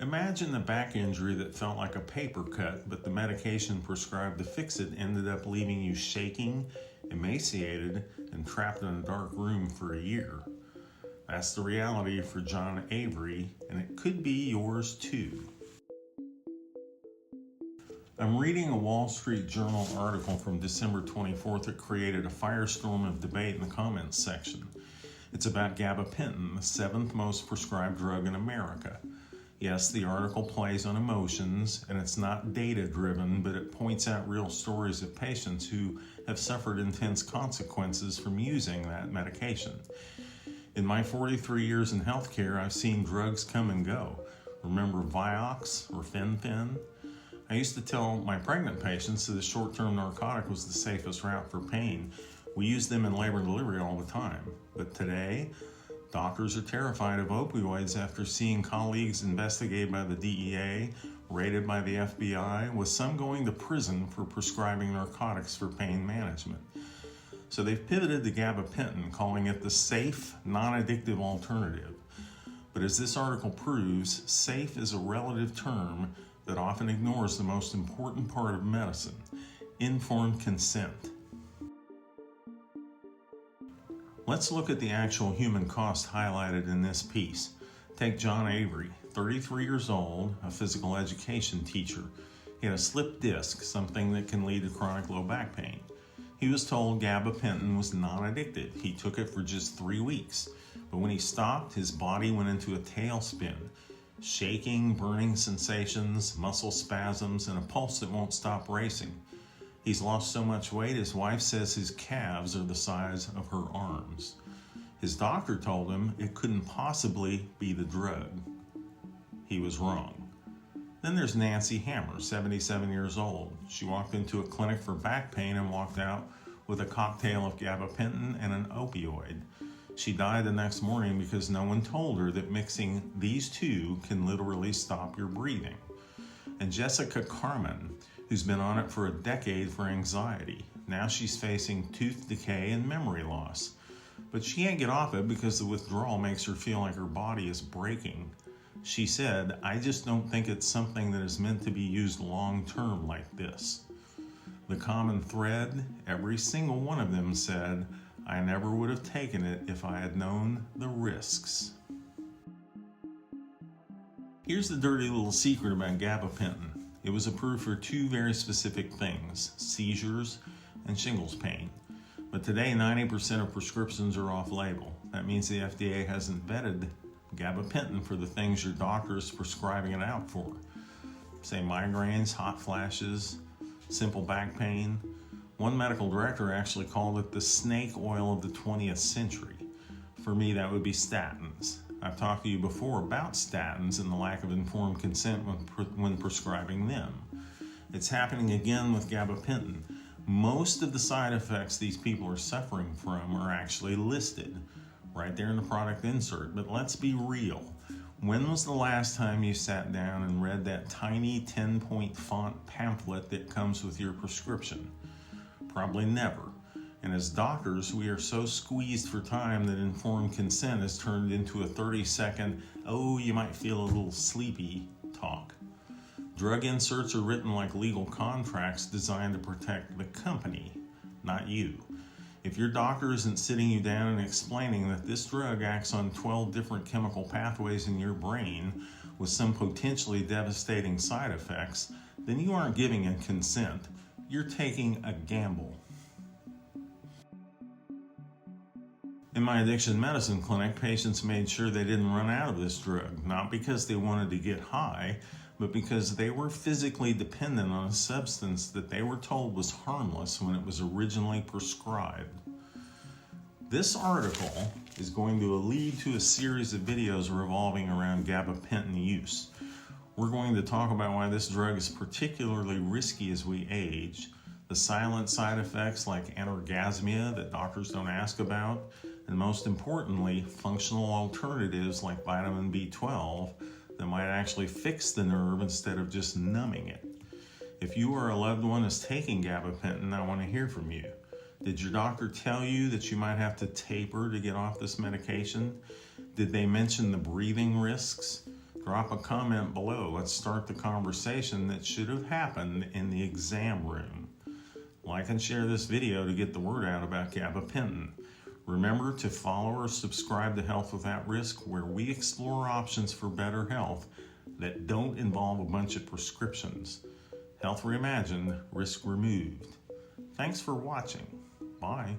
Imagine a back injury that felt like a paper cut, but the medication prescribed to fix it ended up leaving you shaking, emaciated, and trapped in a dark room for a year. That's the reality for John Avery, and it could be yours too. I'm reading a Wall Street Journal article from December 24th that created a firestorm of debate in the comments section. It's about gabapentin, the seventh most prescribed drug in America. Yes, the article plays on emotions, and it's not data-driven, but it points out real stories of patients who have suffered intense consequences from using that medication. In my 43 years in healthcare, I've seen drugs come and go. Remember Vioxx or Fen-Phen? I used to tell my pregnant patients that a short-term narcotic was the safest route for pain. We used them in labor and delivery all the time. But today, doctors are terrified of opioids after seeing colleagues investigated by the DEA, raided by the FBI, with some going to prison for prescribing narcotics for pain management. So they've pivoted to gabapentin, calling it the safe, non-addictive alternative. But as this article proves, safe is a relative term that often ignores the most important part of medicine: informed consent. Let's look at the actual human cost highlighted in this piece. Take John Avery, 33 years old, a physical education teacher. He had a slipped disc, something that can lead to chronic low back pain. He was told gabapentin was non-addictive. He took it for just 3 weeks. But when he stopped, his body went into a tailspin. Shaking, burning sensations, muscle spasms, and a pulse that won't stop racing. He's lost so much weight, his wife says his calves are the size of her arms. His doctor told him it couldn't possibly be the drug. He was wrong. Then there's Nancy Hammer, 77 years old. She walked into a clinic for back pain and walked out with a cocktail of gabapentin and an opioid. She died the next morning because no one told her that mixing these two can literally stop your breathing. And Jessica Carmen, who's been on it for a decade for anxiety. Now she's facing tooth decay and memory loss. But she can't get off it because the withdrawal makes her feel like her body is breaking. She said, "I just don't think it's something that is meant to be used long-term like this." The common thread, every single one of them said, "I never would have taken it if I had known the risks." Here's the dirty little secret about gabapentin. It was approved for two very specific things: seizures and shingles pain. But today, 90% of prescriptions are off-label. That means the FDA hasn't vetted gabapentin for the things your doctor is prescribing it out for. Say migraines, hot flashes, simple back pain. One medical director actually called it the snake oil of the 20th century. For me, that would be statins. I've talked to you before about statins and the lack of informed consent when prescribing them. It's happening again with gabapentin. Most of the side effects these people are suffering from are actually listed right there in the product insert. But let's be real. When was the last time you sat down and read that tiny 10-point font pamphlet that comes with your prescription? Probably never. And as doctors, we are so squeezed for time that informed consent is turned into a 30-second, "oh, you might feel a little sleepy" talk. Drug inserts are written like legal contracts designed to protect the company, not you. If your doctor isn't sitting you down and explaining that this drug acts on 12 different chemical pathways in your brain with some potentially devastating side effects, then you aren't giving a consent. You're taking a gamble. In my addiction medicine clinic, patients made sure they didn't run out of this drug, not because they wanted to get high, but because they were physically dependent on a substance that they were told was harmless when it was originally prescribed. This article is going to lead to a series of videos revolving around gabapentin use. We're going to talk about why this drug is particularly risky as we age, the silent side effects like anorgasmia that doctors don't ask about, and most importantly, functional alternatives like vitamin B12 that might actually fix the nerve instead of just numbing it. If you or a loved one is taking gabapentin, I want to hear from you. Did your doctor tell you that you might have to taper to get off this medication? Did they mention the breathing risks? Drop a comment below. Let's start the conversation that should have happened in the exam room. Like and share this video to get the word out about gabapentin. Remember to follow or subscribe to Health Without Risk, where we explore options for better health that don't involve a bunch of prescriptions. Health reimagined, risk removed. Thanks for watching. Bye.